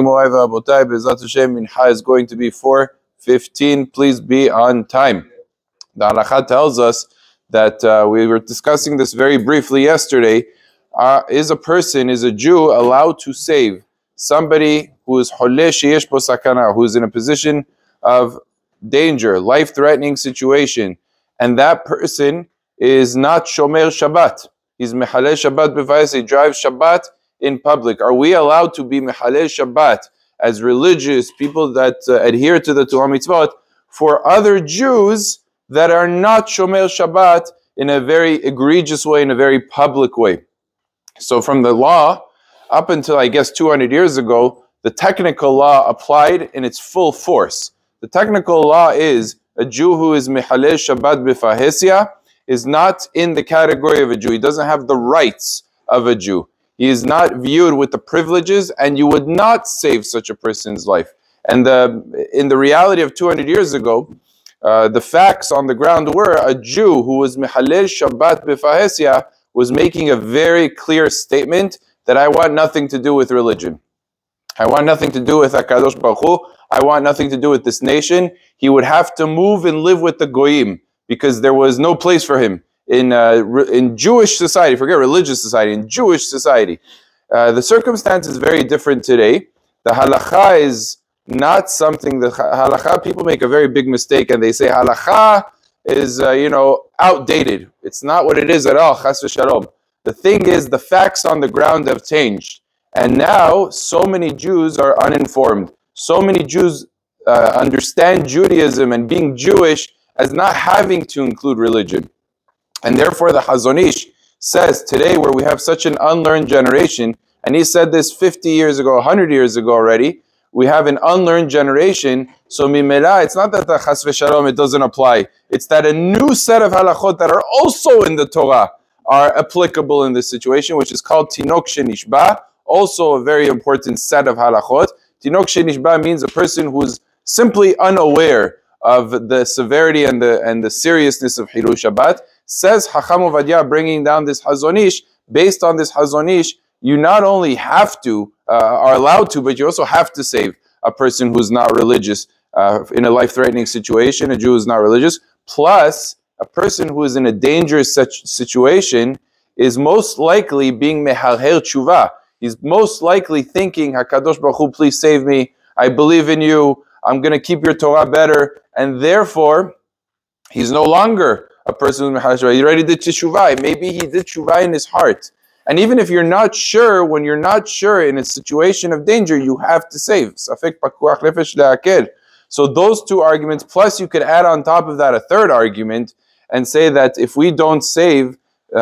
Bezrat Hashem, Mincha is going to be 4:15. Please be on time. The halakha tells us that we were discussing this very briefly yesterday. Is a Jew allowed to save somebody who is holeh sheyesh bo sakana, who is in a position of danger, life-threatening situation, and that person is not shomer Shabbat? He's Mehallel Shabbat Befarhesya, he drives Shabbat in public. Are we allowed to be Mehallel Shabbat as religious people that adhere to the Torah mitzvot for other Jews that are not shomer Shabbat in a very egregious way, in a very public way? So from the law, up until I guess 200 years ago, the technical law applied in its full force. The technical law is a Jew who is Mehallel Shabbat Befarhesya is not in the category of a Jew. He doesn't have the rights of a Jew. He is not viewed with the privileges, and you would not save such a person's life. And in the reality of 200 years ago, the facts on the ground were a Jew who was Mehallel Shabbat Befarhesya was making a very clear statement that I want nothing to do with religion. I want nothing to do with HaKadosh Baruch Hu. I want nothing to do with this nation. He would have to move and live with the Goyim because there was no place for him in Jewish society. Forget religious society, in Jewish society. The circumstance is very different today. The halakha is not something, the halakha, people make a very big mistake and they say halakha is, outdated. It's not what it is at all, chas v'shalom. The thing is, the facts on the ground have changed. And now, so many Jews are uninformed. So many Jews understand Judaism and being Jewish as not having to include religion. And therefore, the Hazon Ish says today, where we have such an unlearned generation, and he said this 50 years ago, 100 years ago already, we have an unlearned generation. So mimela, it's not that the chas v'shalom, it doesn't apply. It's that a new set of halachot that are also in the Torah are applicable in this situation, which is called tinok shenishba, also a very important set of halachot. Tinok shenishba means a person who's simply unaware of the severity and the seriousness of Hilul Shabbat. Says Hacham Ovadia, bringing down this Hazon Ish, based on this Hazon Ish, you not only have to, are allowed to, but you also have to save a person who's not religious in a life-threatening situation, a Jew who's not religious. Plus, a person who is in a dangerous situation is most likely being Mehallel Tshuva. He's most likely thinking, HaKadosh Baruch Hu, please save me. I believe in you. I'm going to keep your Torah better. And therefore, he's no longer a person who's Mehallel Tshuva. He already did Teshuvah. Maybe he did Teshuvah in his heart. And even if you're not sure, when you're not sure in a situation of danger, you have to save. Safek pakuach nefesh le'aked. So those two arguments, plus you could add on top of that a third argument and say that if we don't save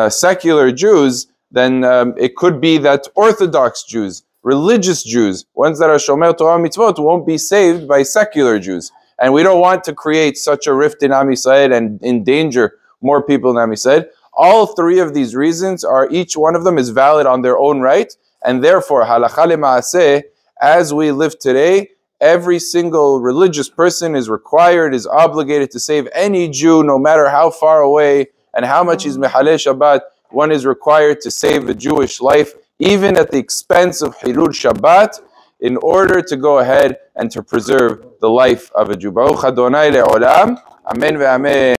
secular Jews, then it could be that Orthodox Jews, religious Jews, ones that are shomer Torah mitzvot, won't be saved by secular Jews. And we don't want to create such a rift in Am Yisrael and endanger more people in Am Yisrael. All three of these reasons are, each one of them is valid on their own right, and therefore, halakha lema'aseh, as we live today, every single religious person is required, is obligated to save any Jew, no matter how far away and how much he's Mehallel Shabbat. One is required to save a Jewish life, even at the expense of Hilul Shabbat, in order to go ahead and to preserve the life of a Jew. Baruch Adonai le'olam. Amen ve'amen.